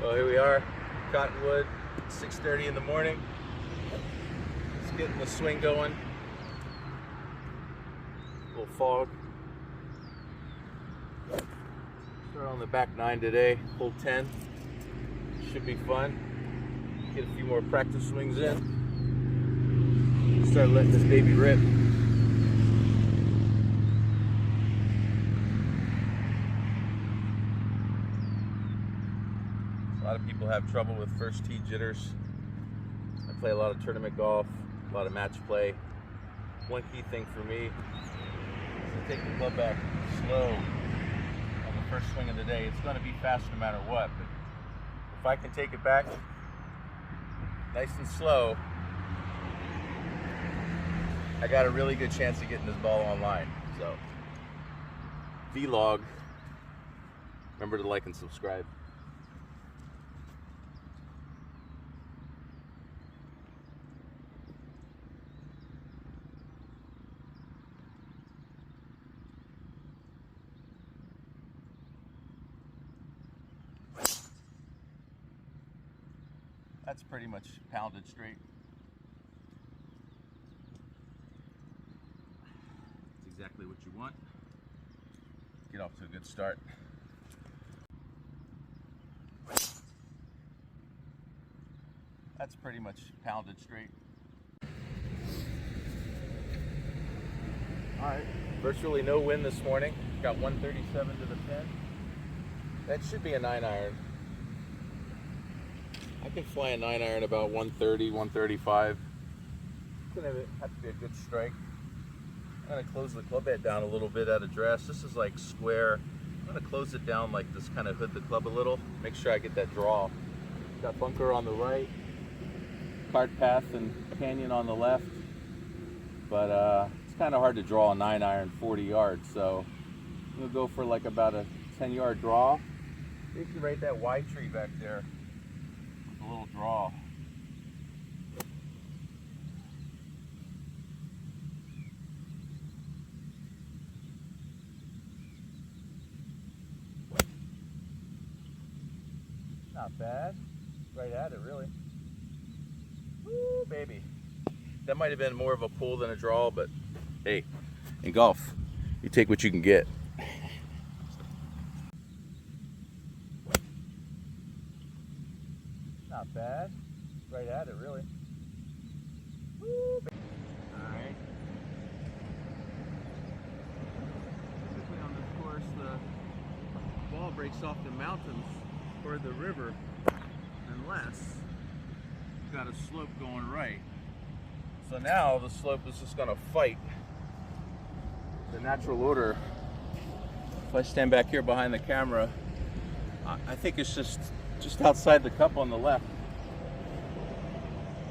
Well, here we are, Cottonwood, 6:30 in the morning. Let's get the swing going. A little fog. Start on the back 9 today, hole 10. Should be fun. Get a few more practice swings in. Start letting this baby rip. A lot of people have trouble with first tee jitters. I play a lot of tournament golf, a lot of match play. One key thing for me is to take the club back slow on the first swing of the day. It's going to be fast no matter what, but if I can take it back nice and slow, I got a really good chance of getting this ball online. So, vlog. Remember to like and subscribe. That's pretty much pounded straight. That's exactly what you want. Get off to a good start. That's pretty much pounded straight. All right, virtually no wind this morning. Got 137 to the pin. That should be a 9-iron. I can fly a 9-iron about 130, 135. It's gonna have to be a good strike. I'm gonna close the club head down a little bit at address. This is like square. I'm gonna close it down like this, kind of hood the club a little. Make sure I get that draw. Got bunker on the right, cart path and canyon on the left. But it's kind of hard to draw a 9-iron 40 yards. So I'm gonna go for like about a 10-yard draw. You can rate that Y tree back there. A little draw. Not bad. Right at it, really. Woo, baby. That might have been more of a pull than a draw, but hey, in golf, you take what you can get. Not bad. Right at it, really. Woo, baby. All right. Typically on this course, the ball breaks off the mountains or the river unless you've got a slope going right. So now the slope is just going to fight the natural order. If I stand back here behind the camera, I think it's just outside the cup on the left.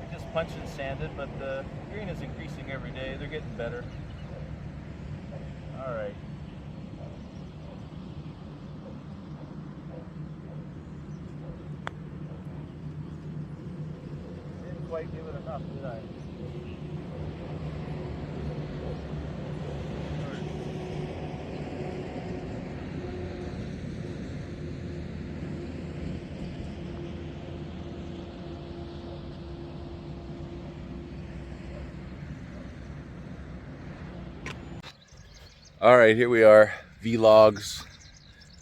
They just punched and sanded, but the green is increasing every day. They're getting better. All right. Didn't quite give it enough, did I? All right, here we are, vlogs,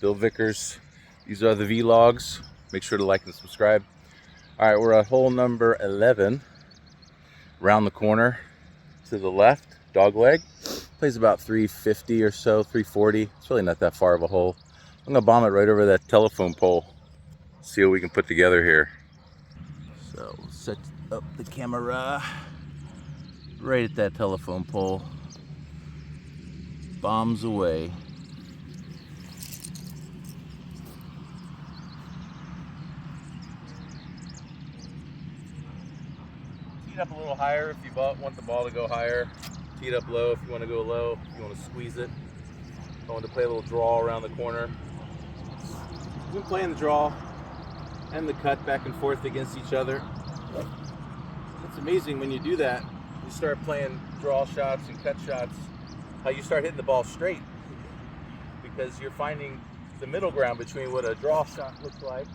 Bill Vickers. These are the vlogs. Make sure to like and subscribe. All right, we're at hole number 11. Around the corner to the left, dog leg. Plays about 350 or so, 340. It's really not that far of a hole. I'm gonna bomb it right over that telephone pole. See what we can put together here. So we'll set up the camera right at that telephone pole. Bombs away. Tee it up a little higher if you want the ball to go higher. Tee it up low if you want to go low. If you want to squeeze it. I want to play a little draw around the corner. We've been playing the draw and the cut back and forth against each other. It's amazing when you do that. You start playing draw shots and cut shots. How you start hitting the ball straight, because you're finding the middle ground between what a draw shot looks like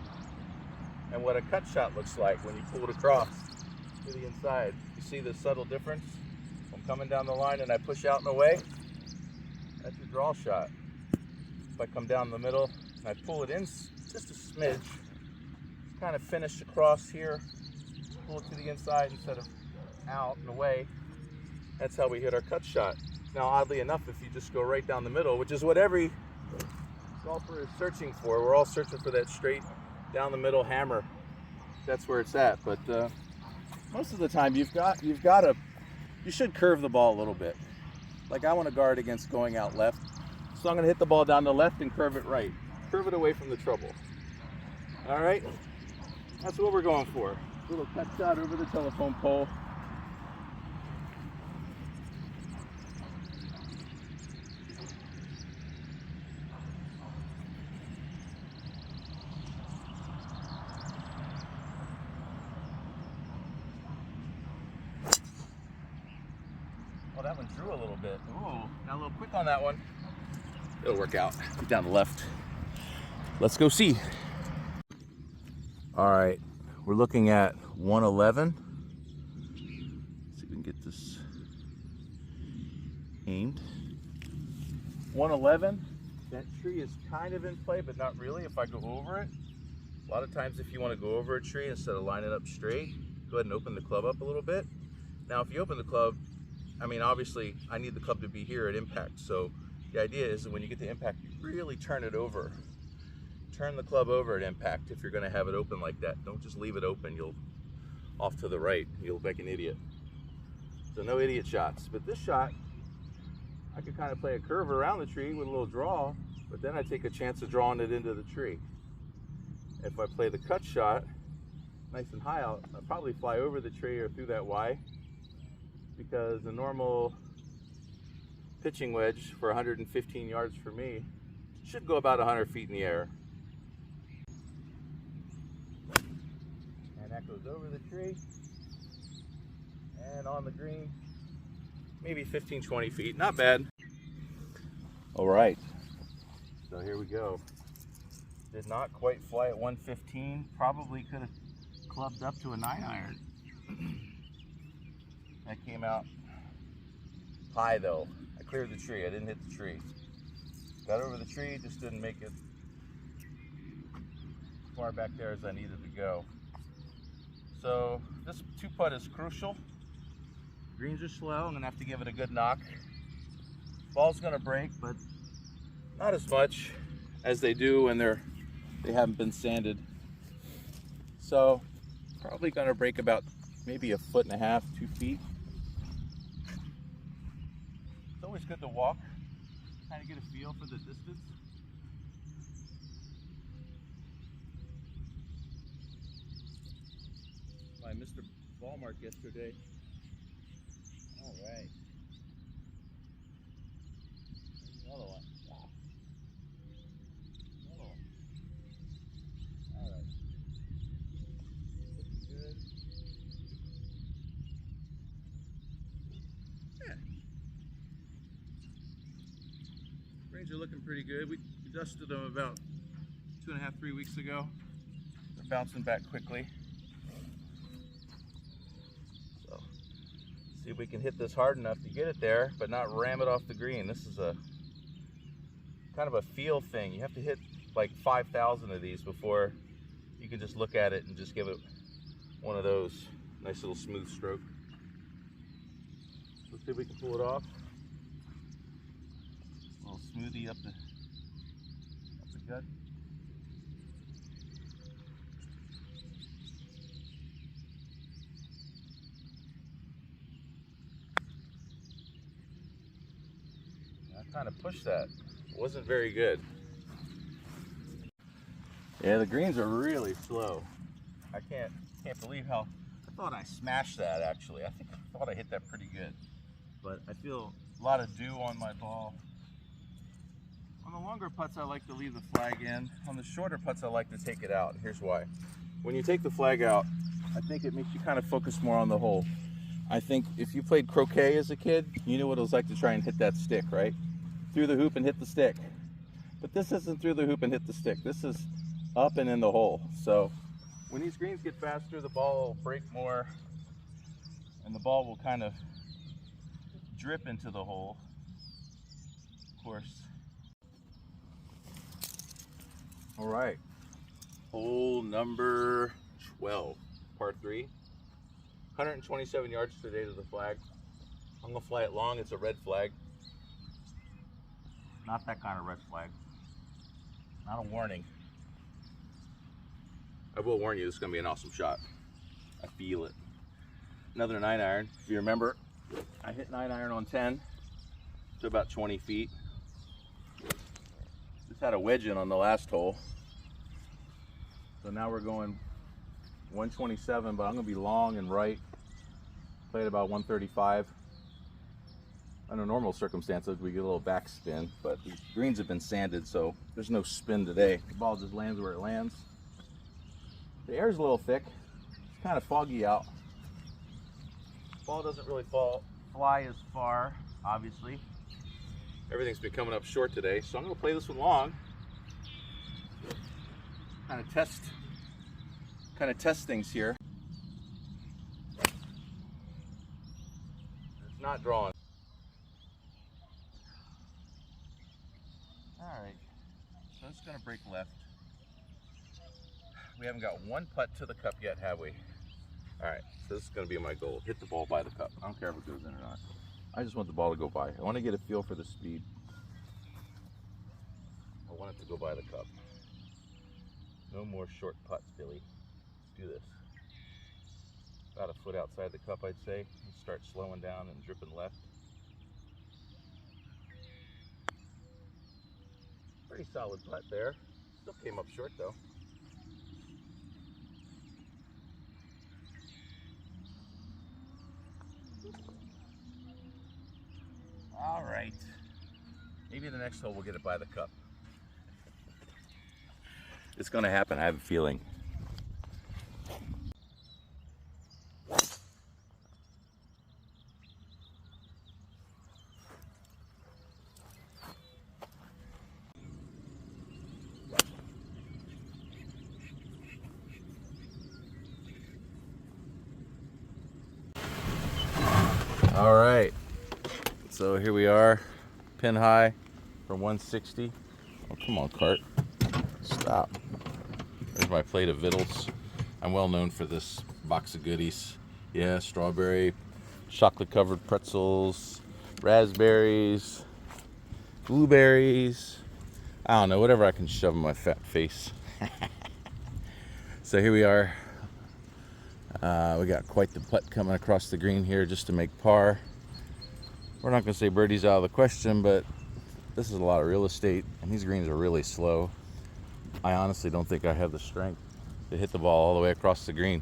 and what a cut shot looks like when you pull it across to the inside. You see the subtle difference? I'm coming down the line and I push out and away. That's your draw shot. If I come down the middle and I pull it in just a smidge, kind of finish across here, pull it to the inside instead of out and away. That's how we hit our cut shot. Now, oddly enough, if you just go right down the middle, which is what every golfer is searching for, we're all searching for that straight down the middle hammer. That's where it's at. But most of the time, you should curve the ball a little bit. Like I want to guard against going out left, so I'm going to hit the ball down the left and curve it right. Curve it away from the trouble. All right, that's what we're going for. Little cut shot over the telephone pole. Well, that one drew a little bit. Ooh, got a little quick on that one. It'll work out. Get down the left. Let's go see. All right, we're looking at 111. Let's see if we can get this aimed. 111. That tree is kind of in play, but not really if I go over it. A lot of times if you want to go over a tree instead of line it up straight, go ahead and open the club up a little bit. Now, if you open the club, I mean, obviously, I need the club to be here at impact. So the idea is that when you get to impact, you really turn it over. Turn the club over at impact if you're going to have it open like that. Don't just leave it open. You'll off to the right. You'll look like an idiot. So no idiot shots. But this shot, I could kind of play a curve around the tree with a little draw, but then I take a chance of drawing it into the tree. If I play the cut shot nice and high, I'll probably fly over the tree or through that Y, because the normal pitching wedge for 115 yards for me should go about 100 feet in the air. And that goes over the tree and on the green, maybe 15-20 feet, not bad. All right, so here we go. Did not quite fly at 115, probably could have clubbed up to a 9-iron. That came out high though. I cleared the tree, I didn't hit the tree. Got over the tree, just didn't make it as far back there as I needed to go. So this 2-putt is crucial. Greens are slow, I'm gonna have to give it a good knock. Ball's gonna break, but not as much as they do when they haven't been sanded. So probably gonna break about maybe 1.5 feet, 2 feet. It's always good to walk, kind of get a feel for the distance. I missed a ball mark yesterday. All right. Another one. Wow. Another one. All right. Looking good. Yeah. Greens are looking pretty good. We dusted them about 2.5, 3 weeks ago. They're bouncing back quickly. So, see if we can hit this hard enough to get it there, but not ram it off the green. This is a kind of a feel thing. You have to hit like 5,000 of these before you can just look at it and just give it one of those. Nice little smooth stroke. Let's see if we can pull it off. A little smoothie up the gut. I kind of pushed that. It wasn't very good. Yeah, the greens are really slow. I can't believe how, I thought I smashed that actually. I thought I hit that pretty good. But I feel a lot of dew on my ball. On the longer putts, I like to leave the flag in. On the shorter putts, I like to take it out. Here's why. When you take the flag out, I think it makes you kind of focus more on the hole. I think if you played croquet as a kid, you knew what it was like to try and hit that stick, right? Through the hoop and hit the stick. But this isn't through the hoop and hit the stick. This is up and in the hole. So When these greens get faster, the ball will break more, and the ball will kind of drip into the hole. Of course. All right, hole number 12, par 3. 127 yards today to the flag. I'm gonna fly it long. It's a red flag. Not that kind of red flag. Not a warning. I will warn you, this is gonna be an awesome shot. I feel it. Another 9-iron. If you remember, I hit 9-iron on 10 to about 20 feet. Just had a wedge in on the last hole. So now we're going 127, but I'm gonna be long and right. Played about 135. Under normal circumstances, we get a little backspin, but the greens have been sanded, so there's no spin today. The ball just lands where it lands. The air's a little thick. It's kind of foggy out. Ball doesn't really fly as far, obviously. Everything's been coming up short today, so I'm gonna play this one long. Kind of test things here. It's not drawing. All right, so it's gonna break left. We haven't got one putt to the cup yet, have we? All right, so this is gonna be my goal. Hit the ball by the cup. I don't care if it goes in or not. I just want the ball to go by. I want to get a feel for the speed. I want it to go by the cup. No more short putts, Billy. Let's do this. About a foot outside the cup, I'd say. Let's start slowing down and dripping left. Pretty solid putt there. Still came up short though. All right. Maybe the next hole we'll get it by the cup. It's gonna happen, I have a feeling. All right, so here we are, pin high from 160. Oh, come on, cart. Stop. There's my plate of victuals. I'm well known for this box of goodies. Yeah, strawberry, chocolate covered pretzels, raspberries, blueberries. I don't know, whatever I can shove in my fat face. So here we are. We got quite the putt coming across the green here just to make par. We're not going to say birdie's out of the question, but this is a lot of real estate, and these greens are really slow. I honestly don't think I have the strength to hit the ball all the way across the green.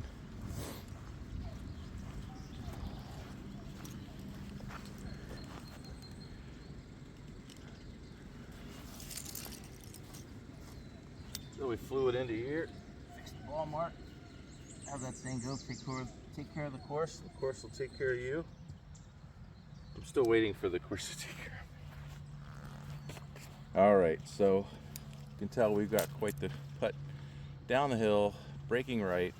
So we flew it into here, fixed the ball mark. How's that saying go? Take care of the course will take care of you. I'm still waiting for the course to take care of me. All right, so you can tell we've got quite the putt down the hill, breaking right.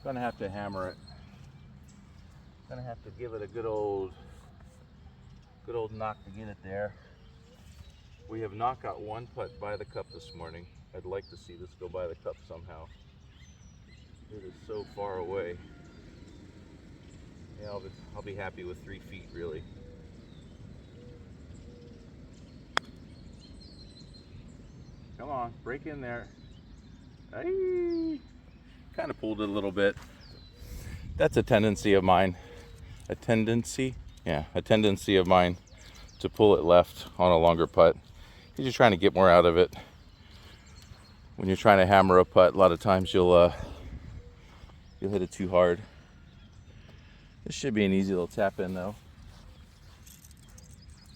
Gonna have to hammer it. Gonna have to give it a good old knock to get it there. We have not got one putt by the cup this morning. I'd like to see this go by the cup somehow. It is so far away. Yeah, I'll be happy with 3 feet, really. Come on, break in there. Hey, kind of pulled it a little bit. That's a tendency of mine. A tendency of mine to pull it left on a longer putt. You're just trying to get more out of it. When you're trying to hammer a putt, a lot of times you'll hit it too hard. This should be an easy little tap in though.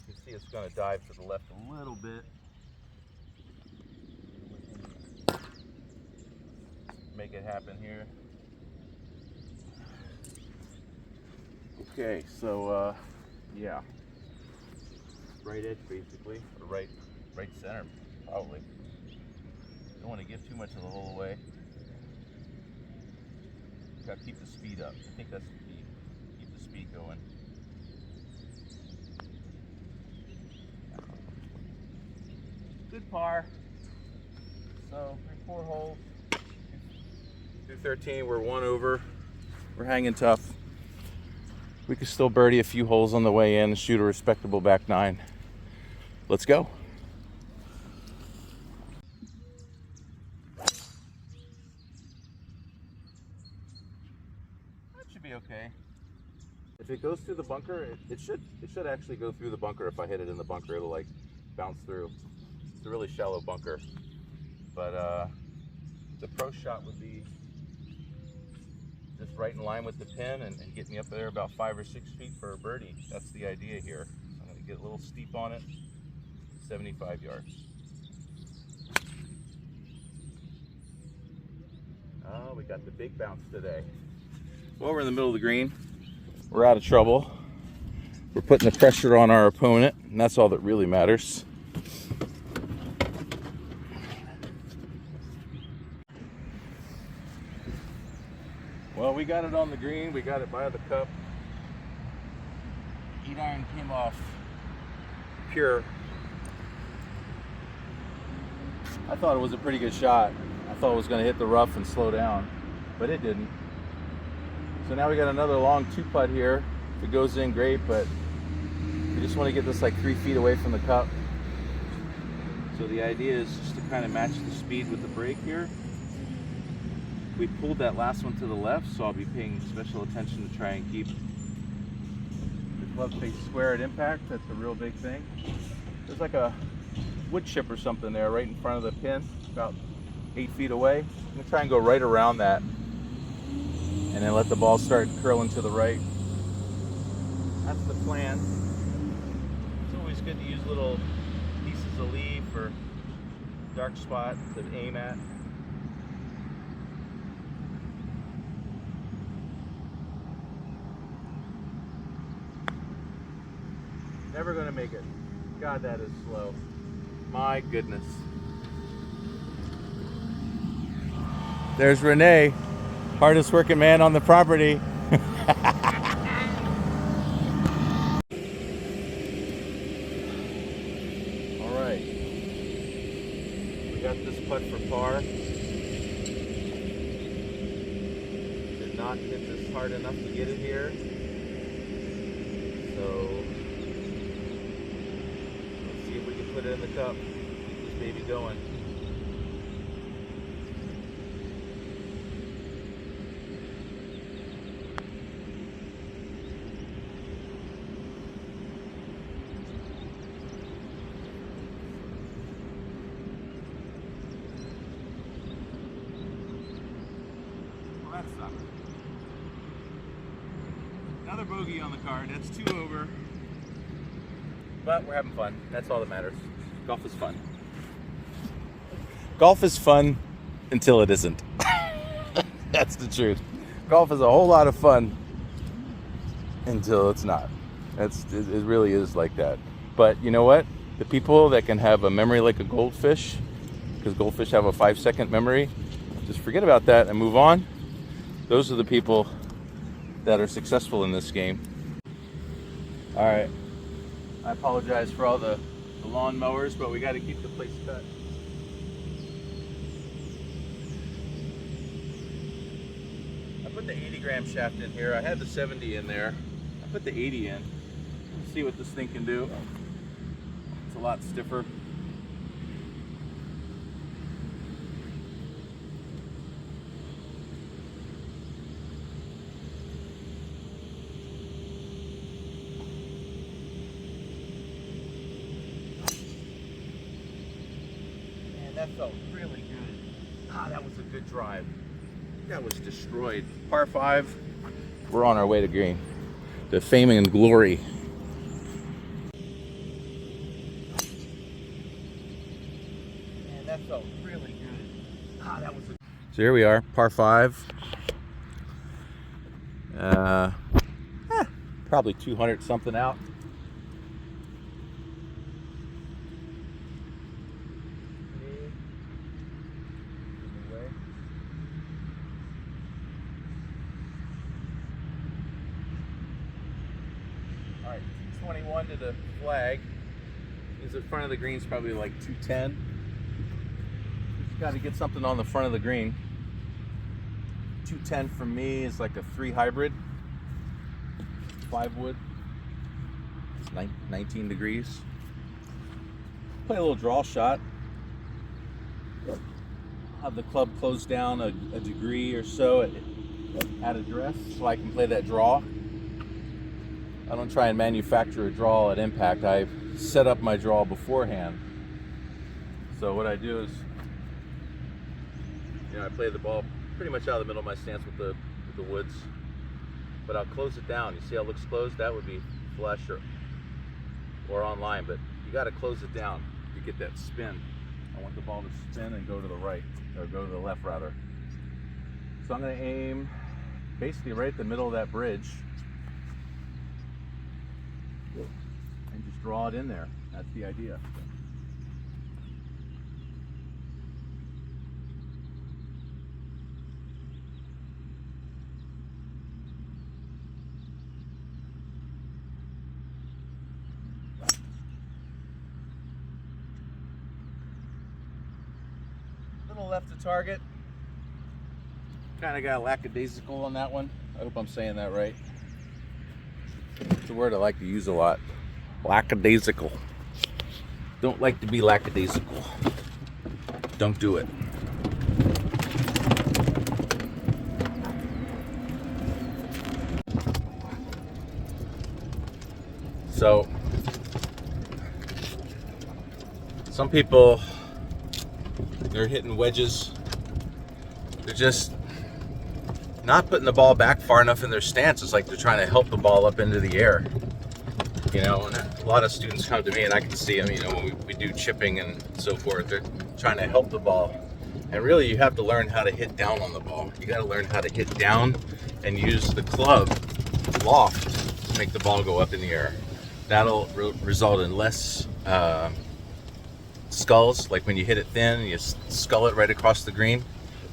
You can see it's going to dive to the left a little bit. Make it happen here. Okay, so yeah, right edge basically, or right center probably. Don't want to give too much of the hole away. Gotta keep the speed up. I think that's the key. Keep the speed going. Good par. So 4 holes. 213. We're 1 over. We're hanging tough. We could still birdie a few holes on the way in and shoot a respectable back 9. Let's go. That should be okay. If it goes through the bunker, it should actually go through the bunker. If I hit it in the bunker, it'll like bounce through. It's a really shallow bunker. But the pro shot would be just right in line with the pin and get me up there about 5 or 6 feet for a birdie. That's the idea here. So I'm going to get a little steep on it. 75 yards. Oh, we got the big bounce today. Well, we're in the middle of the green. We're out of trouble. We're putting the pressure on our opponent, and that's all that really matters. Well, we got it on the green. We got it by the cup. 8 iron came off pure. I thought it was a pretty good shot. I thought it was going to hit the rough and slow down, but it didn't. So now we got another long 2-putt here. If it goes in, great, but we just want to get this like 3 feet away from the cup. So the idea is just to kind of match the speed with the break here. We pulled that last one to the left, so I'll be paying special attention to try and keep the club face square at impact. That's a real big thing. There's like a wood chip or something there right in front of the pin, about 8 feet away. I'm going to try and go right around that and then let the ball start curling to the right. That's the plan. It's always good to use little pieces of leaf or dark spot to aim at. Never gonna make it. God, that is slow. My goodness. There's Renee, hardest working man on the property. All right. We got this putt for par. Did not hit this hard enough to get it here. So put it in the cup, keep this baby going. Well, that sucked. Another bogey on the card, that's 2 over. But we're having fun. That's all that matters. Golf is fun. Golf is fun until it isn't. That's the truth. Golf is a whole lot of fun until it's not. It really is like that. But you know what? The people that can have a memory like a goldfish, because goldfish have a 5-second memory, just forget about that and move on. Those are the people that are successful in this game. All right. I apologize for all the lawn mowers, but we got to keep the place cut. I put the 80-gram shaft in here. I had the 70 in there. I put the 80 in. Let's see what this thing can do. It's a lot stiffer. That felt really good. Ah, that was a good drive. That was destroyed. Par 5. We're on our way to green. To fame and glory. Man, that felt really good. Ah, that was a... So here we are, par 5. Probably 200 something out. 221 to the flag. Means the front of the green is probably like 210. Just got to get something on the front of the green. 210 for me is like a 3 hybrid, 5 wood. It's 19 degrees. Play a little draw shot. Have the club close down a degree or so at address so I can play that draw. I don't try and manufacture a draw at impact. I set up my draw beforehand. So what I do is, I play the ball pretty much out of the middle of my stance with the woods, but I'll close it down. You see how it looks closed? That would be flush or on line, but you got to close it down to get that spin. I want the ball to spin and go to the right, or go to the left rather. So I'm going to aim basically right at the middle of that bridge and just draw it in there. That's the idea. Little left to target. Kind of got lackadaisical on that one. I hope I'm saying that right. It's a word I like to use a lot. Lackadaisical. Don't like to be lackadaisical. Don't do it. So, some people, they're hitting wedges. They're just not putting the ball back far enough in their stance. It's like they're trying to help the ball up into the air. And a lot of students come to me and I can see them, when we do chipping and so forth, they're trying to help the ball. And really you have to learn how to hit down on the ball. You got to learn how to hit down and use the club loft to make the ball go up in the air. That'll result in less sculls, like when you hit it thin, you scull it right across the green.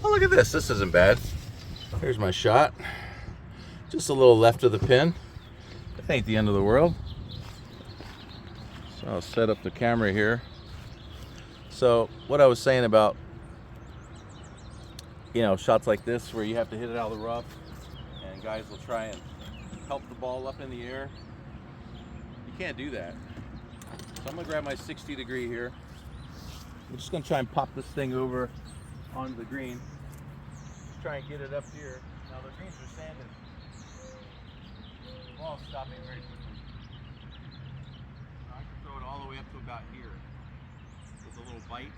Oh, look at this. This isn't bad. Here's my shot. Just a little left of the pin. That ain't the end of the world. So I'll set up the camera here. So what I was saying about, shots like this where you have to hit it out of the rough and guys will try and help the ball up in the air. You can't do that. So I'm gonna grab my 60 degree here. I'm just gonna try and pop this thing over onto the green. Just try and get it up here. Now the greens are sanded. The ball's stopping very quickly. Now I can throw it all the way up to about here. With a little bite.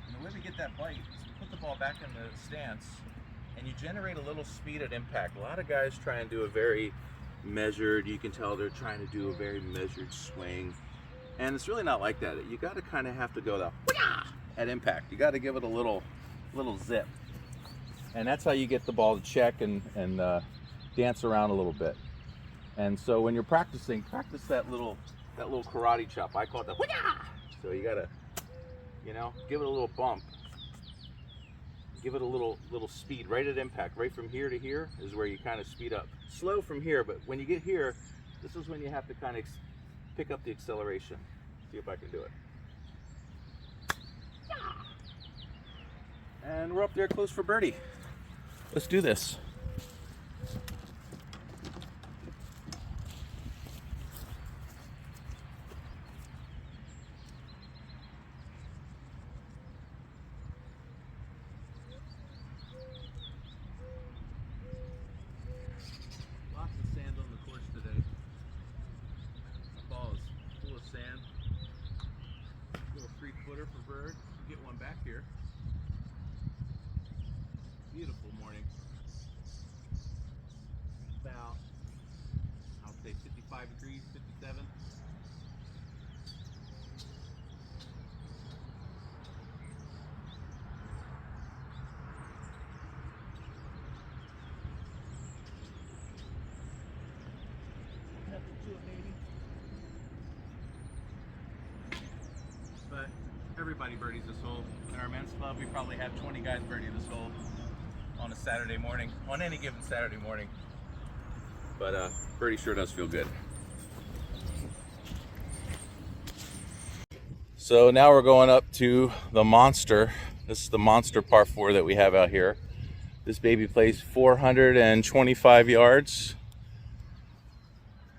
And the way we get that bite is we put the ball back in the stance and you generate a little speed at impact. A lot of guys try and do a very measured, you can tell they're trying to do a very measured swing. And it's really not like that. You got to kind of have to go at impact. You got to give it a little zip. And that's how you get the ball to check and dance around a little bit. And so when you're practicing, practice that little karate chop. I call it the So you got to, give it a little bump. Give it a little speed right at impact. Right from here to here is where you kind of speed up. Slow from here, but when you get here, this is when you have to kind of pick up the acceleration. See if I can do it. And we're up there close for birdie. Let's do this. Lots of sand on the course today. The ball is full of sand. Little 3-footer for bird. Get one back here. Beautiful morning. About, I would say 55 degrees, 57. But everybody birdies this hole. In our men's club, we probably have 20 guys birdie this hole on a Saturday morning, on any given Saturday morning. But birdie sure does feel good. So now we're going up to the monster. This is the monster par 4 that we have out here. This baby plays 425 yards.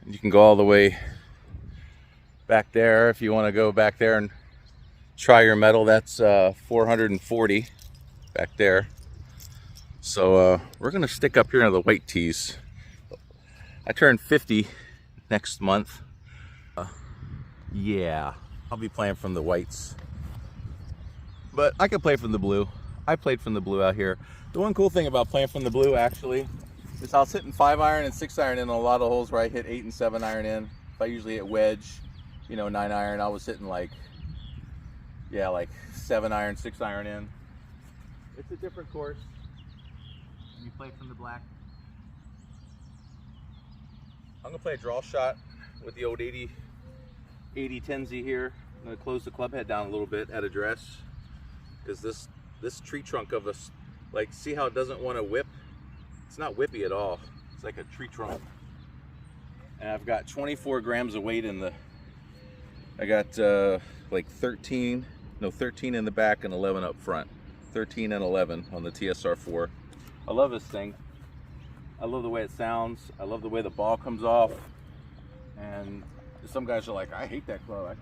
You can go all the way back there if you want to go back there and try your metal. That's 440 back there. So we're gonna stick up here into the white tees. I turn 50 next month. Yeah, I'll be playing from the whites, but I could play from the blue. I played from the blue out here. The one cool thing about playing from the blue actually is I was hitting 5-iron and 6-iron in a lot of holes where I hit 8 and 7-iron in. If I usually hit wedge, you know, 9-iron, I was hitting like 7-iron, 6-iron in. It's a different course. You play from the black. I'm gonna play a draw shot with the old 80 10Z here. I'm gonna close the club head down a little bit at address, because this tree trunk of us, like, see how it doesn't want to whip? It's not whippy at all. It's like a tree trunk. And I've got 24 grams of weight in the, I got like 13 in the back and 11 up front. 13 and 11 on the TSR4. I love this thing. I love the way it sounds. I love the way the ball comes off. And some guys are like, I hate that club.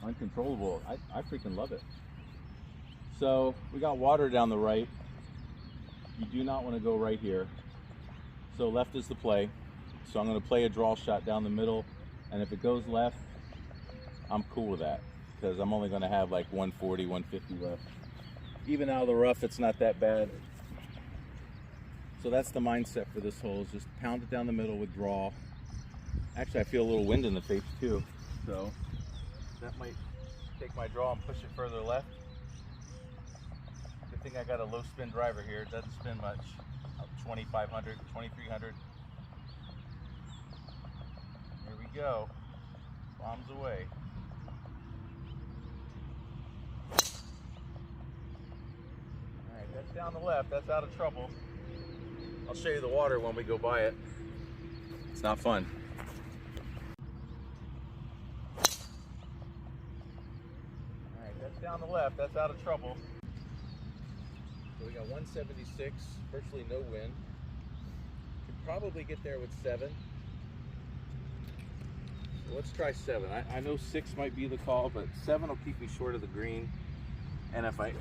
Uncontrollable. I freaking love it. So we got water down the right. You do not want to go right here. So left is the play. So I'm going to play a draw shot down the middle. And if it goes left, I'm cool with that, because I'm only going to have like 140, 150 left. Even out of the rough, it's not that bad. So that's the mindset for this hole, is just pound it down the middle with draw. Actually, I feel a little wind in the face too, so that might take my draw and push it further left. Good thing I got a low spin driver here. It doesn't spin much. 2,500, 2,300. Here we go. Bombs away. Alright, that's down the left. That's out of trouble. I'll show you the water when we go by it. It's not fun. Alright, that's down the left. That's out of trouble. So we got 176, virtually no wind. Could probably get there with 7. So let's try 7. I know 6 might be the call, but 7 will keep me short of the green. And if I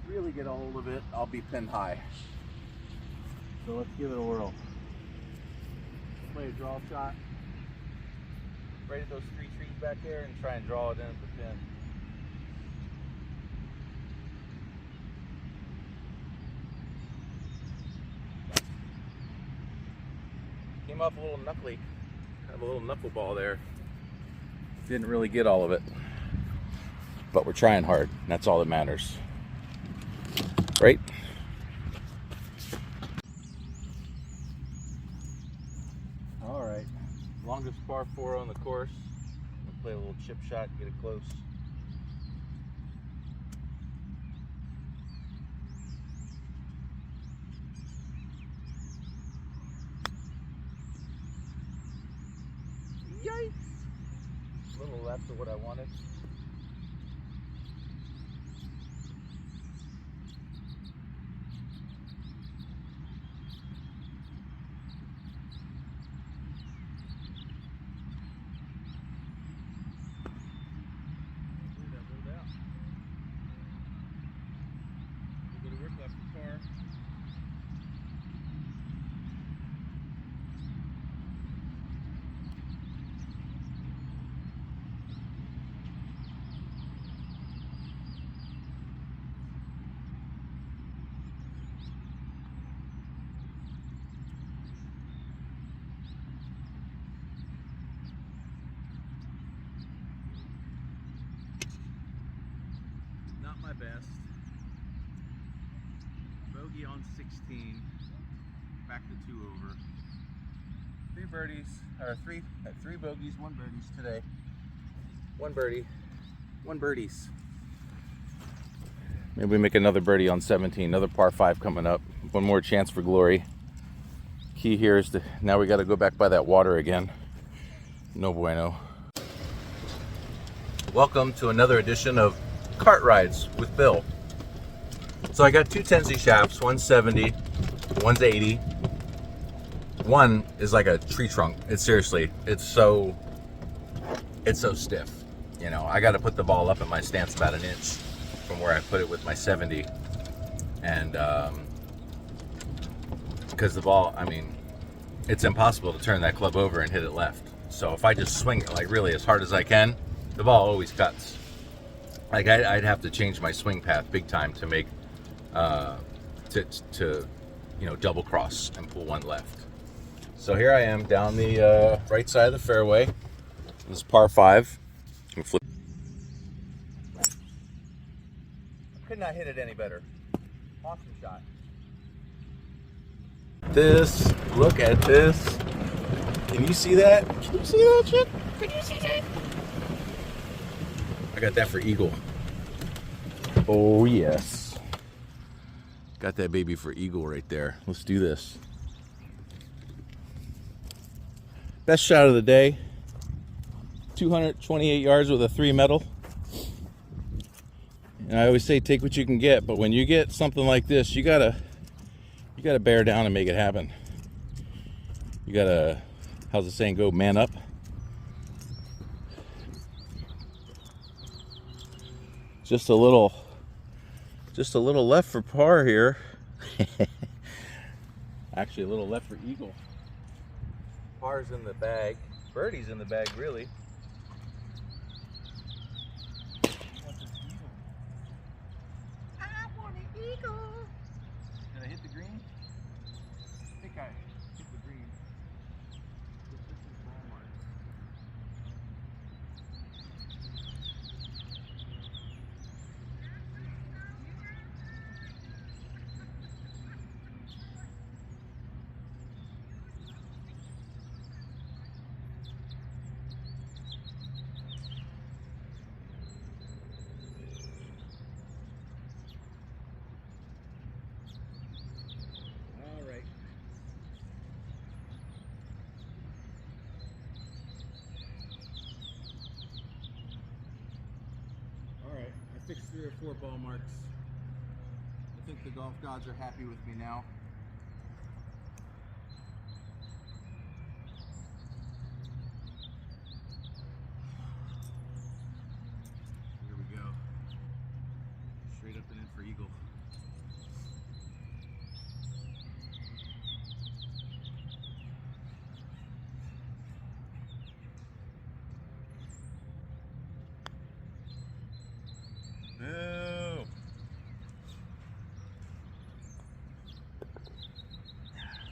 really get a hold of it, I'll be pinned high. So let's give it a whirl. Play a draw shot. Right at those 3 trees back there and try and draw it in at the pin. Came off a little knuckly. Have a little knuckleball there. Didn't really get all of it. But we're trying hard. And that's all that matters. Right? Alright. Longest par 4 on the course. We'll play a little chip shot, get it close. Yikes! A little left of what I wanted. My best. Bogey on 16. Back to 2 over. 3 birdies, or 3 bogeys, 1 birdies today. 1 birdie, 1 birdies. Maybe we make another birdie on 17. Another par 5 coming up. 1 more chance for glory. Key here is to, now we got to go back by that water again. No bueno. Welcome to another edition of Cart Rides with Bill. So I got two Tenzi shafts, one's 70, one's 80. One is like a tree trunk. It's seriously, it's so stiff. You know, I got to put the ball up at my stance about an inch from where I put it with my 70. And because the ball, I mean, it's impossible to turn that club over and hit it left. So if I just swing it like really as hard as I can, the ball always cuts. Like I'd have to change my swing path big time to make to you know, double cross and pull one left. So here I am down the right side of the fairway. This is par 5. Could not hit it any better. Awesome shot. Look at this. Can you see that? Can you see that shit? Can you see that? I got that for eagle. Oh yes. Got that baby for eagle right there. Let's do this. Best shot of the day. 228 yards with a 3 metal. And I always say take what you can get, but when you get something like this, you gotta bear down and make it happen. You gotta, how's the saying go, man up. Just a little left for par here. Actually a little left for eagle. Par's in the bag. Birdie's in the bag really. Did I hit the green? I think I hit the green. This is ball mark. I fixed 3 or 4 ball marks. I think the golf gods are happy with me now. Here we go. Straight up and in for eagle.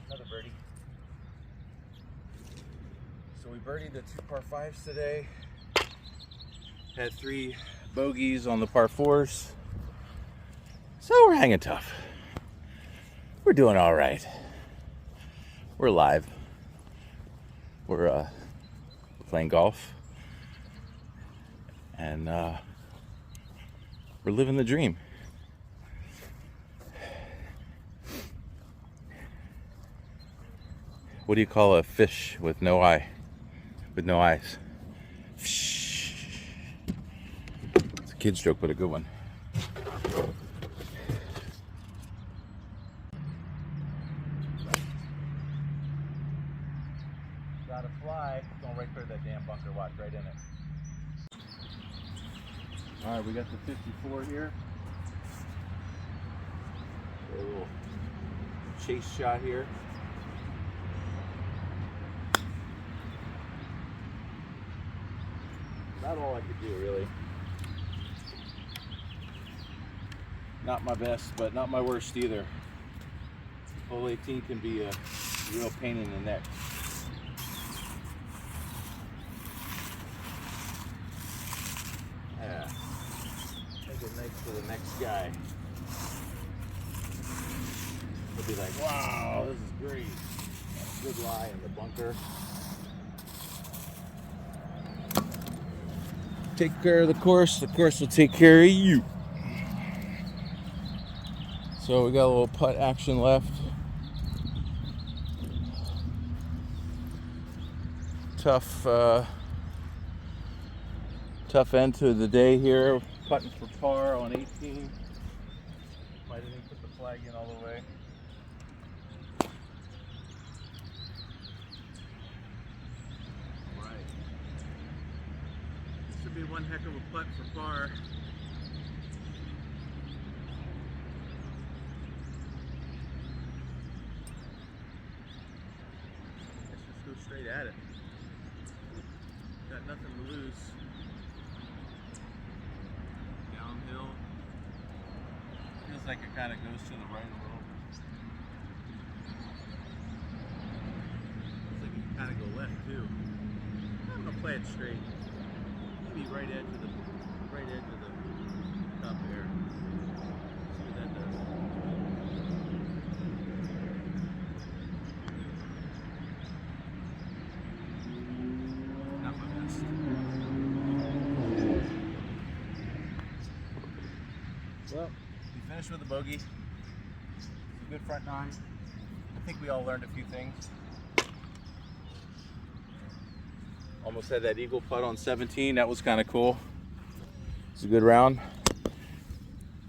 Another birdie. So we birdied the 2 par 5s today. Had 3 bogeys on the par 4s. So we're hanging tough. We're doing all right. We're live. We're playing golf. And we're living the dream. What do you call a fish with no eye? With no eyes? It's a kid's joke, but a good one. Got a fly. Going right through that damn bunker. Watch, right in it. Alright, we got the 54 here. A little chase shot here. Not all I could do, really. Not my best, but not my worst either. Hole 18 can be a real pain in the neck. Yeah. Make it nice for the next guy. He'll be like, wow, this is great. Good lie in the bunker. Take care of the course will take care of you. So we got a little putt action left. Tough Tough end to the day here. Putting for par on 18. Might have even put the flag in all the way. Right. This should be one heck of a putt for par. Let's just go straight at it. Got nothing to lose. Downhill. Feels like it kind of goes to the right a little. Feels like it can kind of go left too. I'm gonna play it straight. Maybe right edge of the top there. See what that does. Not my best. Well, we finished with a bogey. It's a good front nine. I think we all learned a few things. Almost had that eagle putt on 17. That was kind of cool. It's a good round.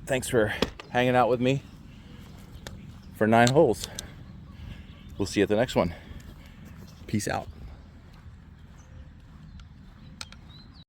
Thanks for hanging out with me for 9 holes. We'll see you at the next one. Peace out.